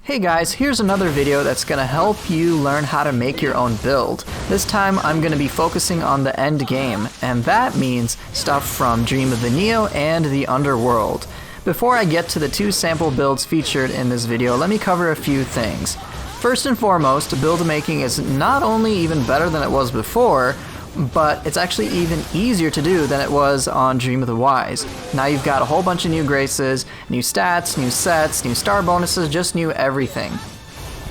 Hey guys, here's another video that's going to help you learn how to make your own build. This time I'm going to be focusing on the Endgame, and that means stuff from Dream of the Nioh and the Underworld. Before I get to the two sample builds featured in this video, let me cover a few things. First and foremost, build making is not only even better than it was before, but it's actually even easier to do than it was on Dream of the Wise. Now you've got a whole bunch of new graces, new stats, new sets, new star bonuses, just new everything.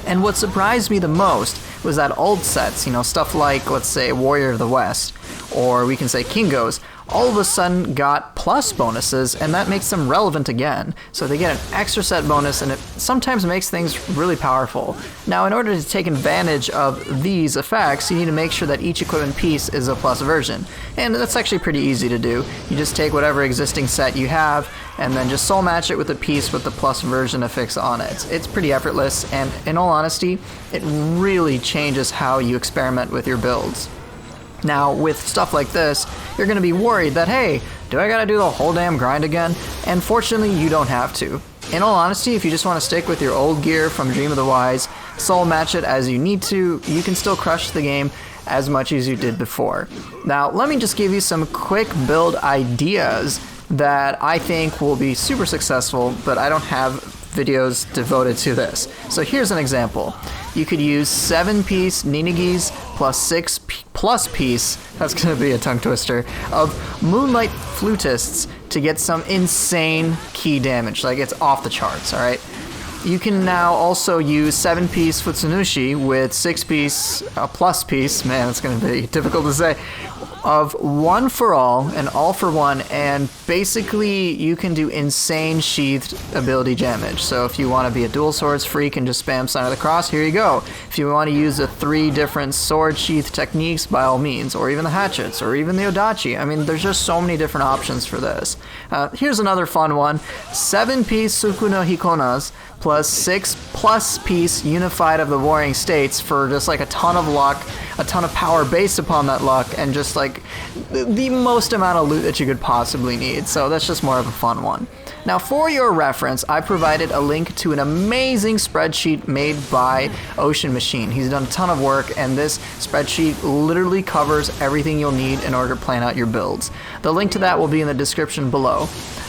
And what surprised me the most was that old sets, stuff like, let's say, Warrior of the West, or we can say Kingo's, all of a sudden got plus bonuses, and that makes them relevant again. So they get an extra set bonus, and it sometimes makes things really powerful. Now, in order to take advantage of these effects, you need to make sure that each equipment piece is a plus version. And that's actually pretty easy to do. You just take whatever existing set you have, and then just soul match it with a piece with the plus version affix on it. It's pretty effortless, and in all honesty, it really changes how you experiment with your builds. Now, with stuff like this, you're going to be worried that, hey, do I gotta do the whole damn grind again? And fortunately, you don't have to. In all honesty, if you just want to stick with your old gear from Dream of the Wise, soul match it as you need to, you can still crush the game as much as you did before. Now, let me just give you some quick build ideas that I think will be super successful, but I don't have videos devoted to this. So here's an example. You could use 7-piece Ninigis plus 6 plus piece, that's going to be a tongue twister, of Moonlight Flutists to get some insane key damage. Like, it's off the charts, alright? You can now also use 7-piece Futsunushi with 6-piece plus piece, man, it's going to be difficult to say, of One for All and All for One, and basically you can do insane sheathed ability damage. So if you want to be a dual swords freak and just spam Sign of the Cross, here you go. If you want to use the 3 different sword sheath techniques, by all means, or even the hatchets, or even the Odachi. I mean, there's just so many different options for this. Here's another fun one. 7-piece Sukuno Hikonas plus 6 plus piece Unified of the Warring States for just like a ton of luck, a ton of power based upon that luck, and just like the most amount of loot that you could possibly need. So that's just more of a fun one. Now, for your reference, I provided a link to an amazing spreadsheet made by OceanMachine. He's done a ton of work, and this spreadsheet literally covers everything you'll need in order to plan out your builds. The link to that will be in the description below.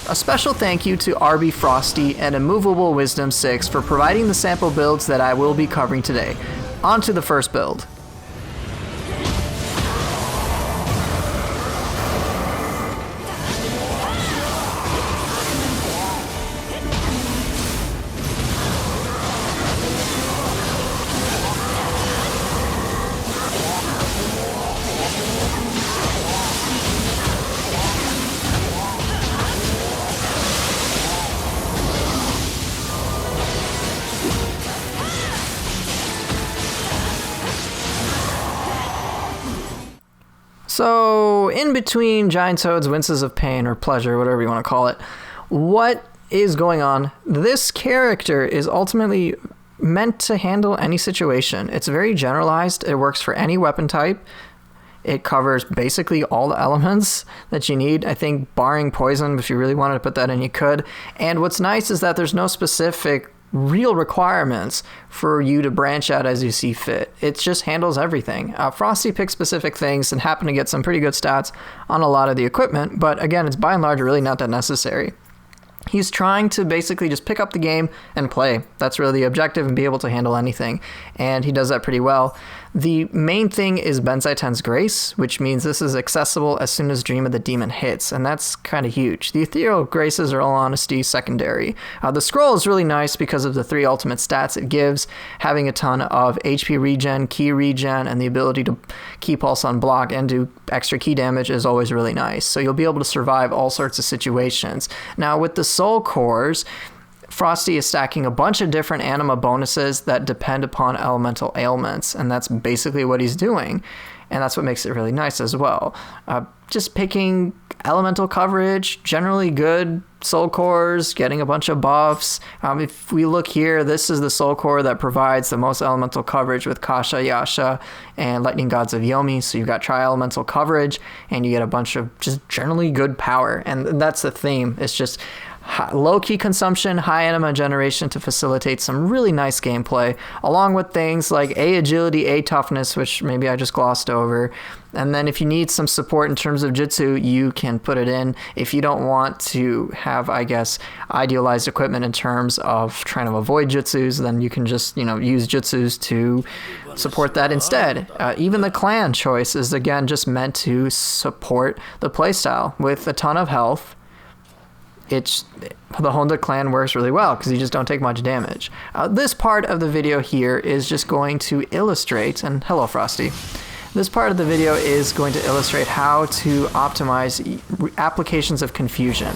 A special thank you to rbFrosty and Immovable Wisdom 6 for providing the sample builds that I will be covering today. On to the first build. So, in between Giant Toad's winces of pain or pleasure, whatever you want to call it, what is going on? This character is ultimately meant to handle any situation. It's very generalized. It works for any weapon type. It covers basically all the elements that you need. I think barring poison, if you really wanted to put that in, you could. And what's nice is that there's no specific real requirements for you to branch out as you see fit. It just handles everything. Frosty picks specific things and happened to get some pretty good stats on a lot of the equipment, but again, it's by and large really not that necessary. He's trying to basically just pick up the game and play. That's really the objective, and be able to handle anything. And he does that pretty well. The main thing is Bensai Ten's Grace, which means this is accessible as soon as Dream of the Demon hits, and that's kind of huge. The Ethereal Graces are, all honesty, secondary. The scroll is really nice because of the 3 ultimate stats it gives, having a ton of HP regen, ki regen, and the ability to ki pulse on block and do extra ki damage is always really nice. So you'll be able to survive all sorts of situations. Now with the Soul Cores, Frosty is stacking a bunch of different anima bonuses that depend upon elemental ailments, and that's basically what he's doing, and that's what makes it really nice as well. Just picking elemental coverage, generally good soul cores, getting a bunch of buffs. If we look here, this is the soul core that provides the most elemental coverage with Kasha, Yasha, and Lightning Gods of Yomi. So you've got tri-elemental coverage, and you get a bunch of just generally good power. And that's the theme. It's just low key consumption, high anima generation to facilitate some really nice gameplay, along with things like A agility, A toughness, which maybe I just glossed over. And then if you need some support in terms of jutsu, you can put it in. If you don't want to have, I guess, idealized equipment in terms of trying to avoid jutsus, then you can just, use jutsus to support that instead. Even the clan choice is, again, just meant to support the playstyle. With a ton of health, the Honda clan works really well because you just don't take much damage. This part of the video here is just going to illustrate, and hello Frosty. This part of the video is going to illustrate how to optimize applications of confusion.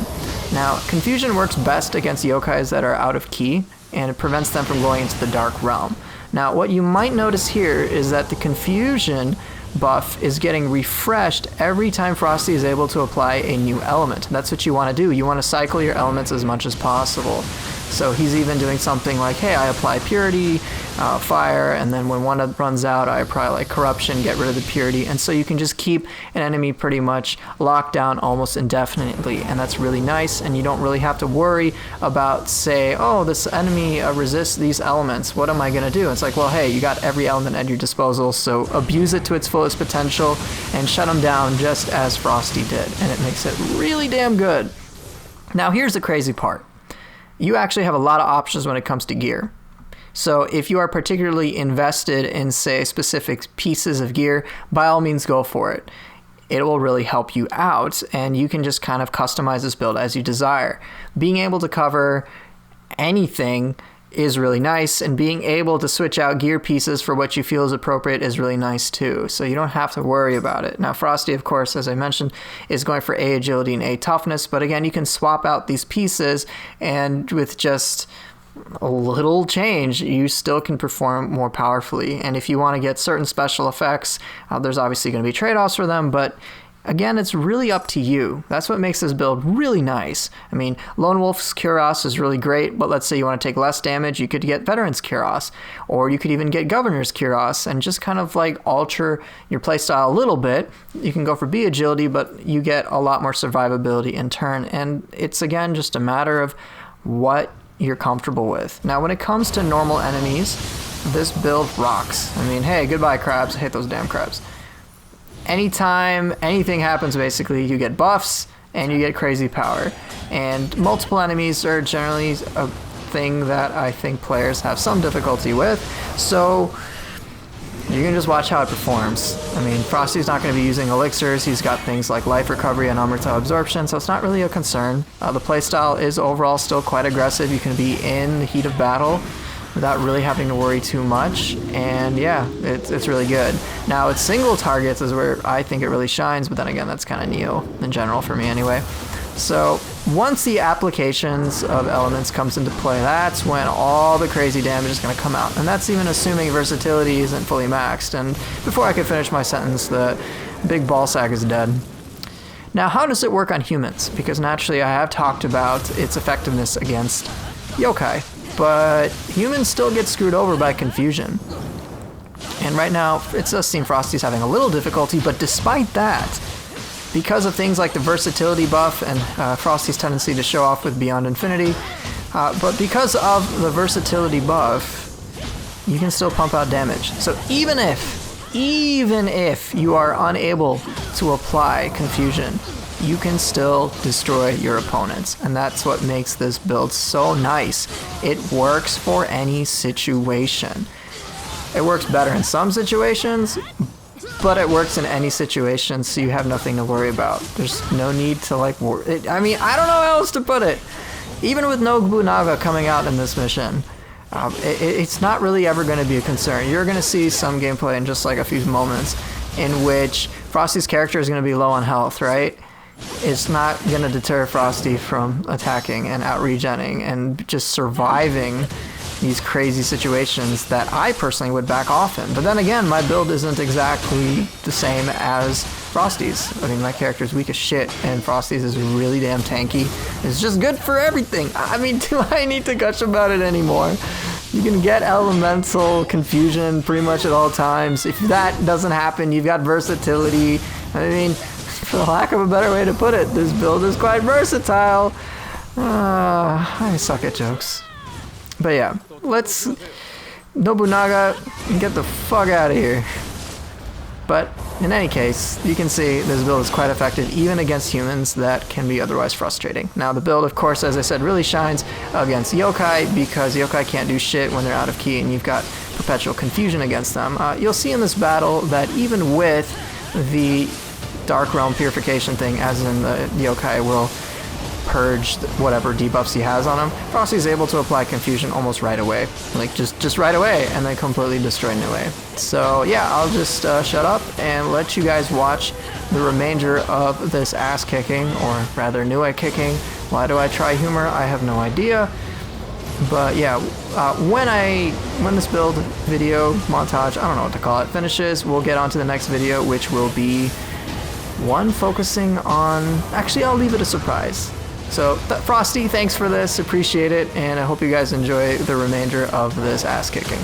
Now, confusion works best against yokais that are out of key, and it prevents them from going into the dark realm. Now, what you might notice here is that the confusion buff is getting refreshed every time Frosty is able to apply a new element. That's what you want to do. You want to cycle your elements as much as possible. So he's even doing something like, hey, I apply purity, fire, and then when one runs out, I apply like corruption, get rid of the purity. And so you can just keep an enemy pretty much locked down almost indefinitely. And that's really nice. And you don't really have to worry about, say, oh, this enemy resists these elements. What am I going to do? It's like, well, hey, you got every element at your disposal, so abuse it to its fullest potential and shut them down just as Frosty did. And it makes it really damn good. Now, here's the crazy part. You actually have a lot of options when it comes to gear. So if you are particularly invested in, say, specific pieces of gear, by all means go for it. It will really help you out, and you can just kind of customize this build as you desire. Being able to cover anything is really nice, and being able to switch out gear pieces for what you feel is appropriate is really nice too, so you don't have to worry about it. Now Frosty, of course, as I mentioned, is going for A agility and A toughness, but again, you can swap out these pieces, and with just a little change, you still can perform more powerfully. And if you want to get certain special effects, there's obviously going to be trade-offs for them, but again, it's really up to you. That's what makes this build really nice. I mean, Lone Wolf's Kuros is really great, but let's say you want to take less damage, you could get Veteran's Kuros, or you could even get Governor's Kuros and just kind of like alter your playstyle a little bit. You can go for B agility, but you get a lot more survivability in turn, and it's again just a matter of what you're comfortable with. Now, when it comes to normal enemies, this build rocks. I mean, hey, goodbye crabs. I hate those damn crabs. Anytime anything happens, basically, you get buffs and you get crazy power. And multiple enemies are generally a thing that I think players have some difficulty with. So you can just watch how it performs. I mean, Frosty's not going to be using elixirs. He's got things like life recovery and Omnistyle absorption, so it's not really a concern. The playstyle is overall still quite aggressive. You can be in the heat of battle without really having to worry too much, and yeah, it's really good. Now, its single targets is where I think it really shines, but then again, that's kind of Nioh in general for me anyway. So once the applications of elements comes into play, that's when all the crazy damage is going to come out, and that's even assuming versatility isn't fully maxed. And before I could finish my sentence, the big ball sack is dead. Now, how does it work on humans? Because naturally I have talked about its effectiveness against yokai, but humans still get screwed over by confusion. And right now, it does seem Frosty's having a little difficulty, but despite that, because of things like the versatility buff and Frosty's tendency to show off with Beyond Infinity, but because of the versatility buff, you can still pump out damage. So even if you are unable to apply confusion, you can still destroy your opponents, and that's what makes this build so nice. It works for any situation. It works better in some situations, but it works in any situation, so you have nothing to worry about. There's no need to worry. I mean, I don't know how else to put it. Even with Nobunaga coming out in this mission, it's not really ever going to be a concern. You're going to see some gameplay in just like a few moments in which Frosty's character is going to be low on health, right? It's not going to deter Frosty from attacking and out-regenning and just surviving these crazy situations that I personally would back off in. But then again, my build isn't exactly the same as Frosty's. I mean, my character's weak as shit, and Frosty's is really damn tanky. It's just good for everything. I mean, do I need to gush about it anymore? You can get elemental confusion pretty much at all times. If that doesn't happen, you've got versatility. I mean, for the lack of a better way to put it, this build is quite versatile. I suck at jokes. But yeah, let's Nobunaga get the fuck out of here. But in any case, you can see this build is quite effective even against humans that can be otherwise frustrating. Now the build, of course, as I said, really shines against yokai because yokai can't do shit when they're out of key and you've got perpetual confusion against them. You'll see in this battle that even with the Dark Realm Purification thing, as in the yokai will purge whatever debuffs he has on him, Frosty's able to apply confusion almost right away. Like, just right away, and then completely destroy Nioh. So yeah, I'll just shut up and let you guys watch the remainder of this ass-kicking, or rather Nioh kicking. Why do I try humor? I have no idea. But yeah, when this build video montage, I don't know what to call it, finishes, we'll get on to the next video, which will be one focusing on... Actually, I'll leave it a surprise. So, Frosty, thanks for this, appreciate it, and I hope you guys enjoy the remainder of this ass-kicking.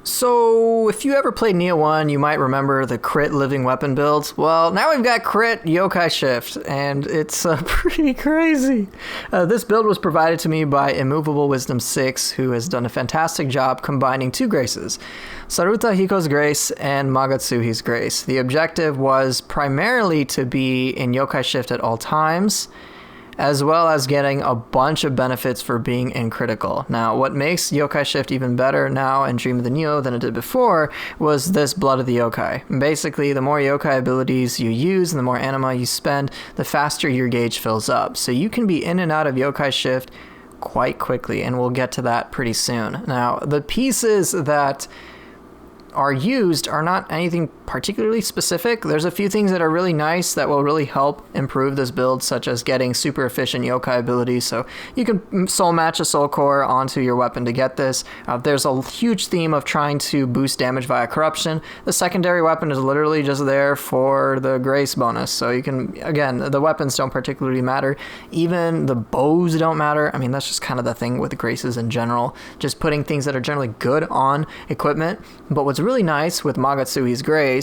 So, if you ever played Nioh 1, you might remember the crit living weapon builds. Well, now we've got crit yokai shift, and it's pretty crazy. This build was provided to me by Immovable Wisdom 6, who has done a fantastic job combining two graces, Saruta Hiko's grace and Magatsuhi's grace. The objective was primarily to be in yokai shift at all times, as well as getting a bunch of benefits for being in critical. Now, what makes yokai shift even better now in Dream of the Nioh than it did before was this Blood of the Yokai. Basically, the more yokai abilities you use and the more anima you spend, the faster your gauge fills up. So you can be in and out of yokai shift quite quickly, and we'll get to that pretty soon. Now, the pieces that are used are not anything particularly specific. There's a few things that are really nice that will really help improve this build, such as getting super efficient yokai abilities, so you can soul match a soul core onto your weapon to get this. There's a huge theme of trying to boost damage via corruption. The secondary weapon is literally just there for the grace bonus, so you can, again, the weapons don't particularly matter. Even the bows don't matter. I mean, that's just kind of the thing with the graces in general, just putting things that are generally good on equipment. But what's really nice with Magatsuhi's grace,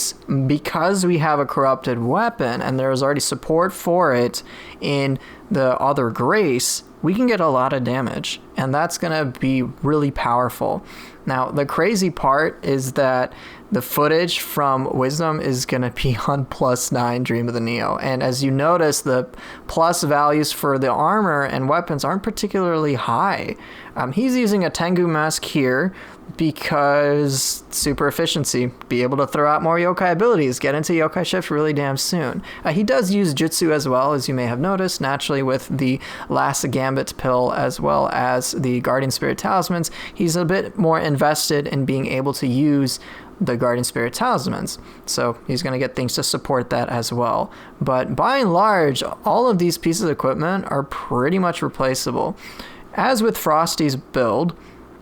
because we have a corrupted weapon and there's already support for it in the other grace, we can get a lot of damage. and that's going to be really powerful. Now, the crazy part is that the footage from Wisdom is going to be on +9 Dream of the Nioh. And as you notice, the plus values for the armor and weapons aren't particularly high. He's using a Tengu mask here because super efficiency, be able to throw out more yokai abilities, get into yokai shift really damn soon. He does use jutsu as well, as you may have noticed, naturally with the last gambit pill as well as the guardian spirit talismans. He's a bit more invested in being able to use the guardian spirit talismans, so he's going to get things to support that as well. But by and large, all of these pieces of equipment are pretty much replaceable. As with Frosty's build,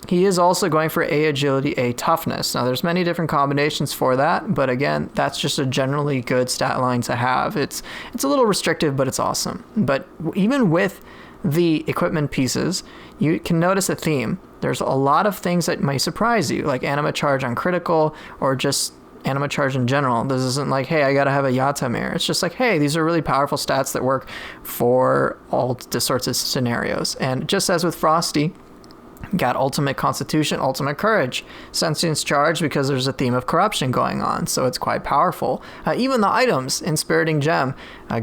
he is also going for A agility, A toughness. Now there's many different combinations for that, but again, that's just a generally good stat line to have. It's a little restrictive, but it's awesome. But even with the equipment pieces, you can notice a theme. There's a lot of things that might surprise you, like anima charge on critical or just anima charge in general. This isn't like, hey, I gotta have a Yata mirror. It's just like, hey, these are really powerful stats that work for all sorts of scenarios. And just as with Frosty, got ultimate constitution, ultimate courage, sentience charge because there's a theme of corruption going on, so it's quite powerful. Even the items, inspiriting gem,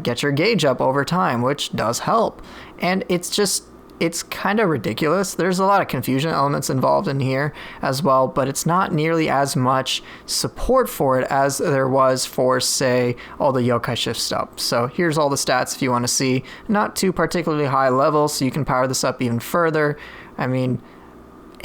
get your gauge up over time, which does help. And it's kind of ridiculous. There's a lot of confusion elements involved in here as well, but it's not nearly as much support for it as there was for, say, all the yokai shift stuff. So here's all the stats if you want to see. Not too particularly high level, so you can power this up even further. I mean,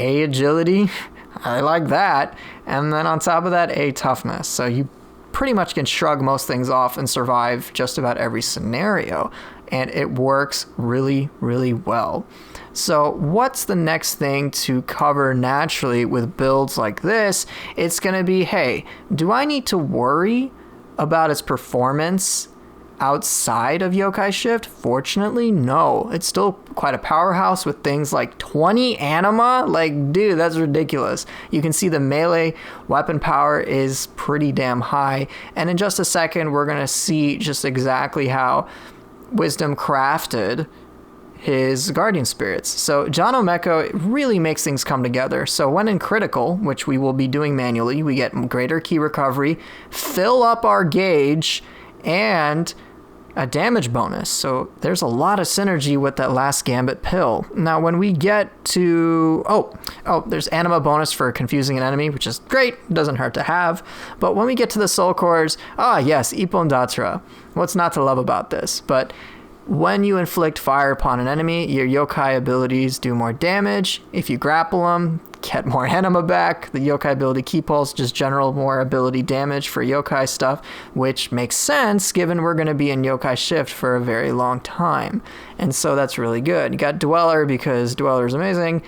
A agility, I like that. And then on top of that, A toughness. So you pretty much can shrug most things off and survive just about every scenario. And it works really, really well. So what's the next thing to cover naturally with builds like this? It's going to be, hey, do I need to worry about its performance outside of yokai shift? Fortunately, no. It's still quite a powerhouse with things like 20 anima. Like, dude, that's ridiculous. You can see the melee weapon power is pretty damn high. And in just a second, we're going to see just exactly how Wisdom crafted his guardian spirits. So John Omeko really makes things come together. So when in critical, which we will be doing manually, we get greater key recovery, fill up our gauge, and a damage bonus. So there's a lot of synergy with that last gambit pill. Now when we get to there's anima bonus for confusing an enemy, which is great, doesn't hurt to have. But when we get to the soul cores, yes, Ippon Datra. What's not to love about this? But when you inflict fire upon an enemy, your yokai abilities do more damage. If you grapple them, get more anima back. The yokai ability key pulse, just general more ability damage for yokai stuff, which makes sense given we're going to be in yokai shift for a very long time. And so that's really good. You got Dweller because Dweller is amazing.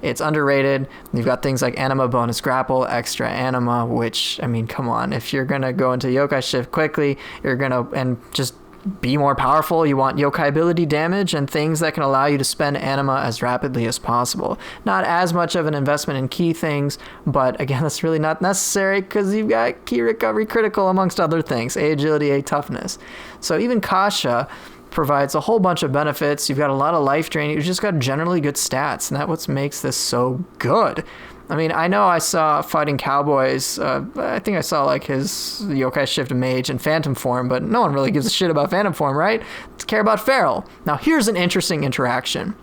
It's underrated. You've got things like anima bonus grapple, extra anima, which, I mean, come on. If you're going to go into yokai shift quickly, you're going to, and just be more powerful, you want yokai ability damage and things that can allow you to spend anima as rapidly as possible. Not as much of an investment in key things, but again, that's really not necessary because you've got key recovery critical amongst other things, A agility, A toughness. So even Kasha provides a whole bunch of benefits. You've got a lot of life drain. You've just got generally good stats, and that's what makes this so good. I mean, I know I saw Fighting Cowboys, I think I saw like his yokai shift mage in phantom form, but no one really gives a shit about phantom form, right? Let's care about feral. Now here's an interesting interaction.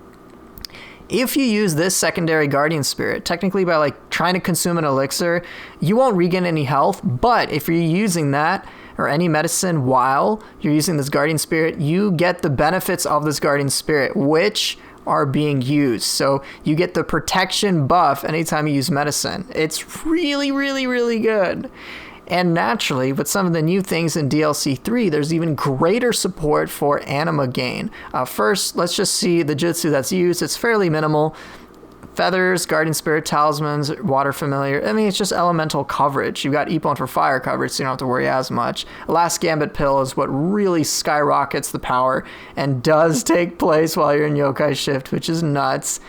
If you use this secondary guardian spirit, technically by like trying to consume an elixir, you won't regain any health, but if you're using that or any medicine while you're using this guardian spirit, you get the benefits of this guardian spirit, which are being used. So you get the protection buff anytime you use medicine. It's really, really, really good. And naturally, with some of the new things in DLC 3, there's even greater support for anima gain. First, let's just see the jutsu that's used. It's fairly minimal. Feathers, guardian spirit, talismans, water familiar. I mean, it's just elemental coverage. You've got Ippon for fire coverage, so you don't have to worry as much. Last Gambit pill is what really skyrockets the power and does take place while you're in yokai shift, which is nuts.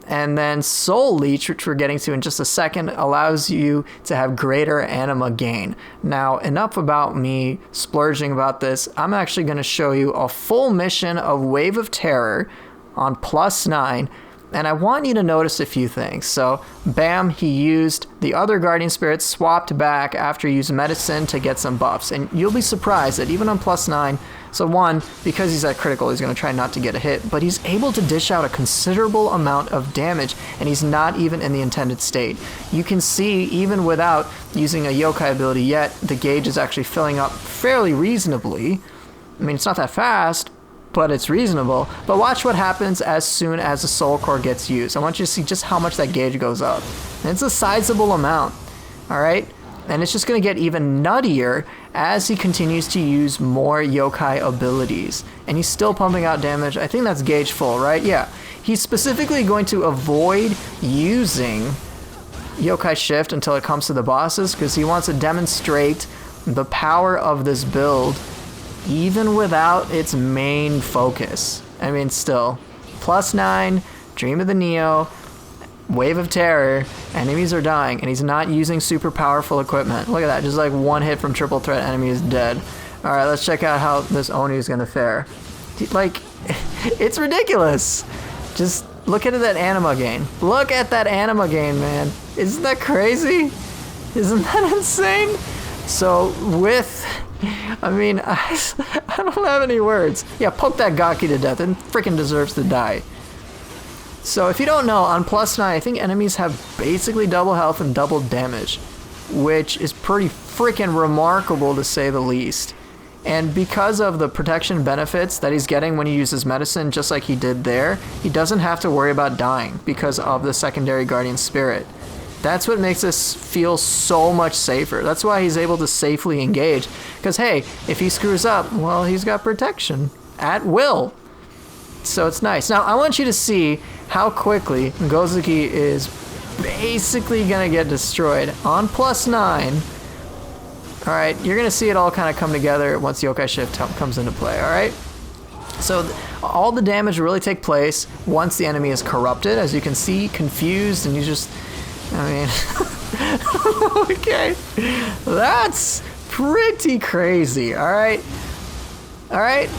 And then Soul Leech, which we're getting to in just a second, allows you to have greater anima gain. Now, enough about me splurging about this. I'm actually going to show you a full mission of Wave of Terror on +9. And I want you to notice a few things. So, bam, he used the other Guardian Spirit, swapped back after he used Medicine to get some buffs. And you'll be surprised that even on +9, so one, because he's at critical, he's going to try not to get a hit, but he's able to dish out a considerable amount of damage, and he's not even in the intended state. You can see, even without using a yokai ability yet, the gauge is actually filling up fairly reasonably. I mean, it's not that fast, but it's reasonable. But watch what happens as soon as the Soul Core gets used. I want you to see just how much that gauge goes up. And it's a sizable amount, all right? And it's just going to get even nuttier as he continues to use more yokai abilities. And he's still pumping out damage. I think that's gauge full, right? Yeah. He's specifically going to avoid using yokai shift until it comes to the bosses, because he wants to demonstrate the power of this build even without its main focus. I mean, still, +9, Dream of the Nioh, Wave of Terror, enemies are dying, and he's not using super powerful equipment. Look at that, just like one hit from triple threat, enemy is dead. Alright, let's check out how this Oni is gonna fare. Like, it's ridiculous. Just look at that anima gain. Look at that anima gain, man. Isn't that crazy? Isn't that insane? So, with... I mean, I don't have any words. Yeah, poke that Gaki to death. It freaking deserves to die. So if you don't know, on +9, I think enemies have basically double health and double damage, which is pretty freaking remarkable to say the least. And because of the protection benefits that he's getting when he uses medicine, just like he did there, he doesn't have to worry about dying because of the secondary Guardian Spirit. That's what makes us feel so much safer. That's why he's able to safely engage. Because, hey, if he screws up, well, he's got protection at will. So it's nice. Now, I want you to see how quickly Gozuki is basically going to get destroyed on +9. Alright, you're going to see it all kind of come together once Yokai Shift comes into play, alright? So all the damage will really take place once the enemy is corrupted. As you can see, confused, and you just... I mean, okay, that's pretty crazy, alright? Alright?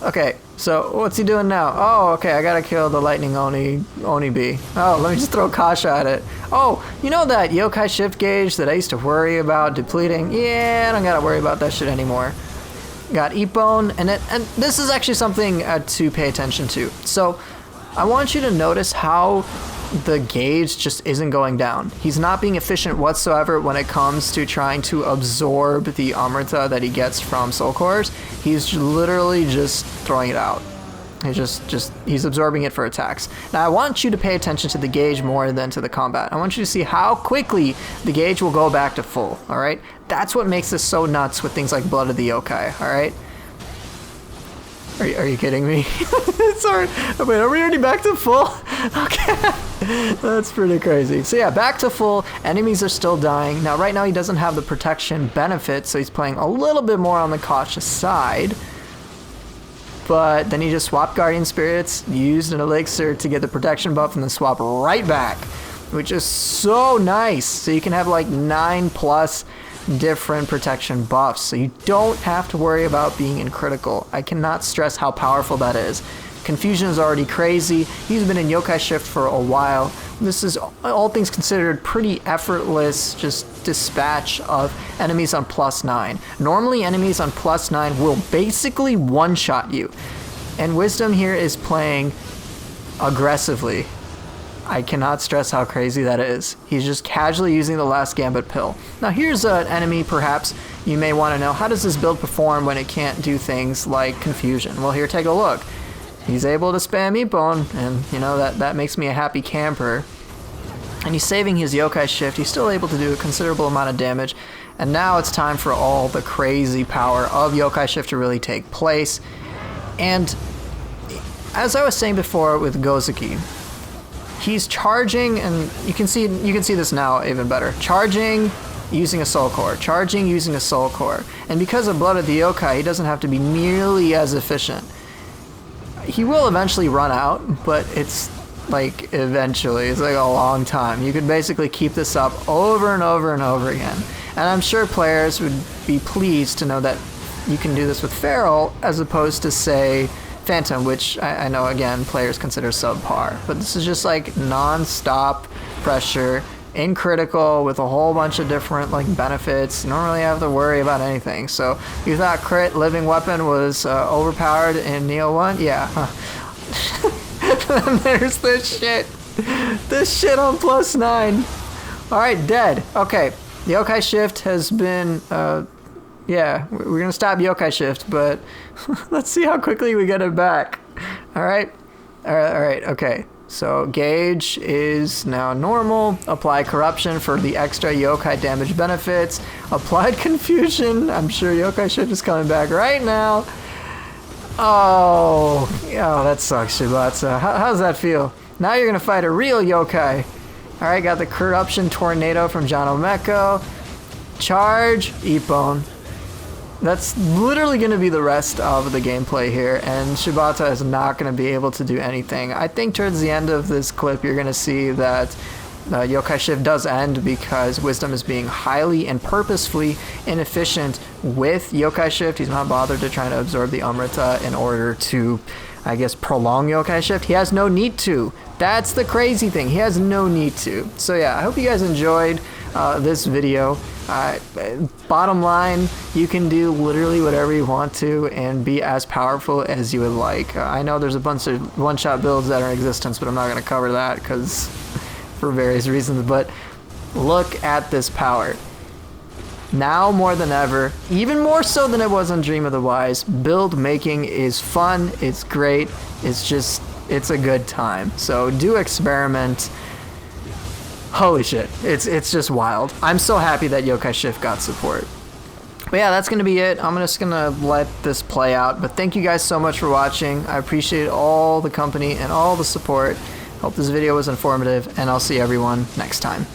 Okay, so what's he doing now? Oh, okay, I gotta kill the Lightning Oni Bee. Oh, let me just throw Kasha at it. Oh, you know that Yokai Shift gauge that I used to worry about depleting? Yeah, I don't gotta worry about that shit anymore. Got Ippon, and this is actually something to pay attention to. So, I want you to notice how the gauge just isn't going down. He's not being efficient whatsoever when it comes to trying to absorb the Amrita that he gets from Soul Cores. He's literally just throwing it out. He's absorbing it for attacks. Now I want you to pay attention to the gauge more than to the combat. I want you to see how quickly the gauge will go back to full, alright? That's what makes this so nuts with things like Blood of the Yokai, alright? Are you kidding me? Sorry. Oh, wait, are we already back to full? Okay. That's pretty crazy. So yeah, back to full. Enemies are still dying. Now, right now, he doesn't have the protection benefit, so he's playing a little bit more on the cautious side. But then he just swapped Guardian Spirits, used an elixir to get the protection buff, and then swap right back, which is so nice. So you can have like 9+ different protection buffs, so you don't have to worry about being in critical. I cannot stress how powerful that is. Confusion is already crazy. He's been in Yokai Shift for a while. This is, all things considered, pretty effortless just dispatch of enemies on +9. Normally enemies on +9 will basically one-shot you, and Wisdom here is playing aggressively. I cannot stress how crazy that is. He's just casually using the last Gambit pill. Now here's an enemy perhaps you may want to know. How does this build perform when it can't do things like Confusion? Well, here, take a look. He's able to spam Ippon, and you know, that makes me a happy camper. And he's saving his Yokai Shift. He's still able to do a considerable amount of damage. And now it's time for all the crazy power of Yokai Shift to really take place. And as I was saying before with Gozuki, he's charging, and you can see this now even better. Charging, using a Soul Core. Charging, using a Soul Core. And because of Blood of the Yokai, he doesn't have to be nearly as efficient. He will eventually run out, but it's like eventually. It's like a long time. You could basically keep this up over and over and over again. And I'm sure players would be pleased to know that you can do this with Feral as opposed to, say, Phantom, which I know, again, players consider subpar. But this is just like non-stop pressure in critical with a whole bunch of different like benefits. You don't really have to worry about anything. So you thought crit living weapon was overpowered in Nioh 1? Yeah. Then there's this shit. This shit on +9. Alright, dead. Okay. Yokai Shift has been yeah, we're gonna stop Yokai Shift, but let's see how quickly we get it back. Alright, okay. So gauge is now normal. Apply corruption for the extra yokai damage benefits. Applied confusion. I'm sure Yokai Shift is coming back right now. Oh, that sucks, Shibata. How's that feel? Now you're gonna fight a real yokai. Alright, got the corruption tornado from John Omeko. Charge, Ippon. That's literally going to be the rest of the gameplay here, and Shibata is not going to be able to do anything. I think towards the end of this clip you're going to see that Yokai Shift does end because Wisdom is being highly and purposefully inefficient with Yokai Shift. He's not bothered to try to absorb the Amrita in order to, I guess, prolong Yokai Shift. He has no need to. That's the crazy thing. He has no need to. So yeah, I hope you guys enjoyed this video. Bottom line, you can do literally whatever you want to and be as powerful as you would like. I know there's a bunch of one-shot builds that are in existence, but I'm not going to cover that because for various reasons. But look at this power. Now more than ever, even more so than it was on Dream of the Wise, build making is fun, it's great, it's a good time. So do experiment. Holy shit, it's just wild. I'm so happy that Yokai Shift got support. But yeah, that's gonna be it. I'm just gonna let this play out. But thank you guys so much for watching. I appreciate all the company and all the support. Hope this video was informative, and I'll see everyone next time.